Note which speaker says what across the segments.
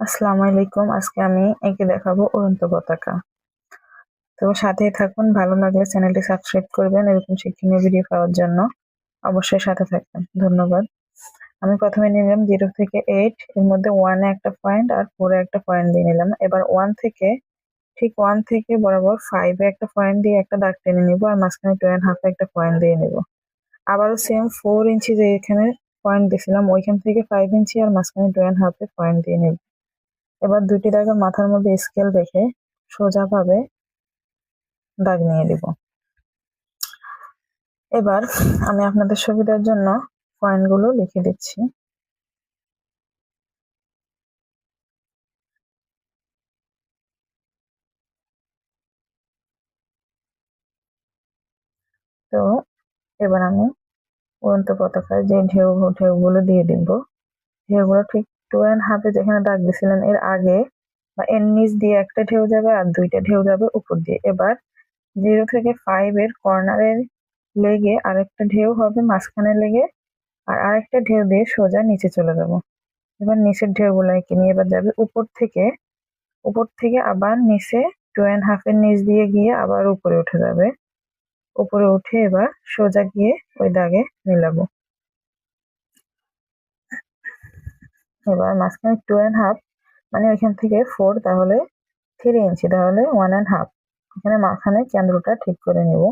Speaker 1: আসসালামু আলাইকুম। আজকে আমি এঁকে দেখাবো উড়ন্ত পতাকা। তো সাথেই থাকুন। ভালো লাগলে চ্যানেলটি সাবস্ক্রাইব করবেন এরকম শিক্ষণীয় ভিডিও পাওয়ার জন্য। অবশ্যই সাথে থাকবেন। ধন্যবাদ। আমি প্রথমে নিলাম 0 থেকে 8 এর মধ্যে 1 এ একটা পয়েন্ট আর 4 এ একটা পয়েন্ট দিয়ে নিলাম। এবার 1 থেকে বরাবর 5 এ একটা পয়েন্ট দিয়ে একটা দাগ টেনে নিব আর মাঝখানে 2.5 এ একটা পয়েন্ট দিয়ে নিব। আবারও সেম 4 ইঞ্চি যে এখানে পয়েন্ট দিয়েছিলাম ওইখান থেকে 5 ইঞ্চি আর মাঝখানে 2.5 এ পয়েন্ট দিয়ে নিব। এবার দুইটি দাগের মাথার মধ্যে স্কেল রেখে সোজাভাবে দাগ নিয়ে দিব। এবার আমি আপনাদের সুবিধার জন্য পয়েন্টগুলো লিখে দিচ্ছি। তো এবার আমি উড়ন্ত পতাকার যে ঢেউগুলো দিয়ে দিব, ঢেউগুলো ঠিক 2.5 যেখানে দাগ দিয়েছিলেন এর আগে বা এর নিচ দিয়ে একটা ঢেউ যাবে আর দুইটা ঢেউ যাবে উপর দিয়ে। এবার 0 থেকে 5 এর কর্নারে লেগে আরেকটা ঢেউ হবে মাঝখানে লেগে আর আরেকটা ঢেউ দিয়ে সোজা নিচে চলে যাব। এবার নিচের ঢেউগুলো এঁকে নিয়ে এবার যাবে উপর থেকে আবার নিচে 2.5 এর নিচ দিয়ে গিয়ে আবার উপরে উঠে যাবে। উপরে উঠে এবার সোজা গিয়ে ওই দাগে মিলাবো। এবার মাঝখানে 2.5 মানে ওইখান থেকে 4 তাহলে 3 ইঞ্চি তাহলে 1.5 এখানে মাঝখানে কেন্দ্রটা ঠিক করে নিব।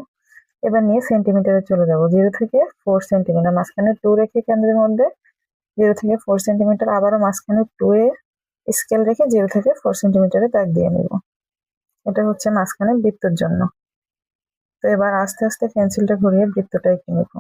Speaker 1: এবার নিয়ে সেন্টিমিটারে চলে যাব। 0 থেকে 4 সেন্টিমিটার মাঝখানে 2 রেখে কেন্দ্রের মধ্যে 0 থেকে 4 সেন্টিমিটার আবারও মাঝখানে 2 এ স্কেল রেখে 0 থেকে 4 সেন্টিমিটারে দাগ দিয়ে নিব। এটা হচ্ছে মাঝখানে বৃত্তের জন্য। তো এবার আস্তে আস্তে পেন্সিলটা ঘুরিয়ে বৃত্তটা এঁকে নিব।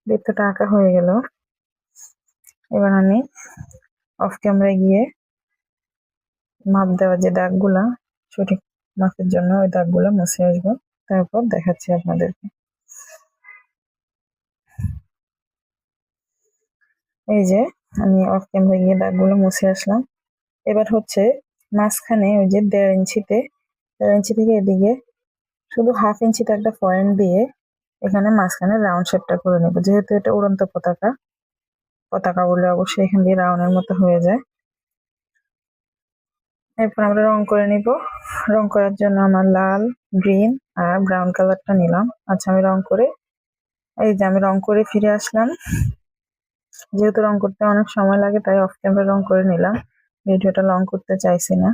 Speaker 1: বৃত্তটা আঁকা হয়ে গেল। এবার আমি অফ ক্যামেরায় গিয়ে মাপ দেওয়া যে দাগগুলা সঠিক মাপের জন্য ওই দাগগুলো মুছে আসবো, তারপর দেখাচ্ছি আপনাদেরকে। এই যে আমি অফ ক্যামেরায় গিয়ে দাগগুলো মুছে আসলাম। এবার হচ্ছে মাঝখানে ওই যে 1.5 ইঞ্চি থেকে এদিকে শুধু 1/2 ইঞ্চিতে একটা পয়েন্ট দিয়ে এখানে মাঝখানে রাউন্ড শেপটা করে নেব। যেহেতু এটা উড়ন্ত পতাকা বলে অবশ্যই এখান দিয়ে রাউন্ডের মতো হয়ে যায়। এরপর আমরা রং করে নিব। রং করার জন্য আমার লাল, গ্রিন আর ব্রাউন কালারটা নিলাম। আচ্ছা আমি রং করে ফিরে আসলাম। যেহেতু রং করতে অনেক সময় লাগে তাই অফ ক্যামেরা রং করে নিলাম, ভিডিওটা লং করতে চাইছি না।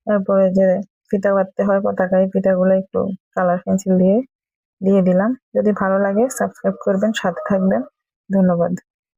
Speaker 1: তারপরে যে ফিতা বাঁধতে হয় পতাকায়, ফিতাগুলো একটু কালার পেন্সিল দিয়ে দিলাম। যদি ভালো লাগে সাবস্ক্রাইব করবেন, সাথে থাকবেন। ধন্যবাদ।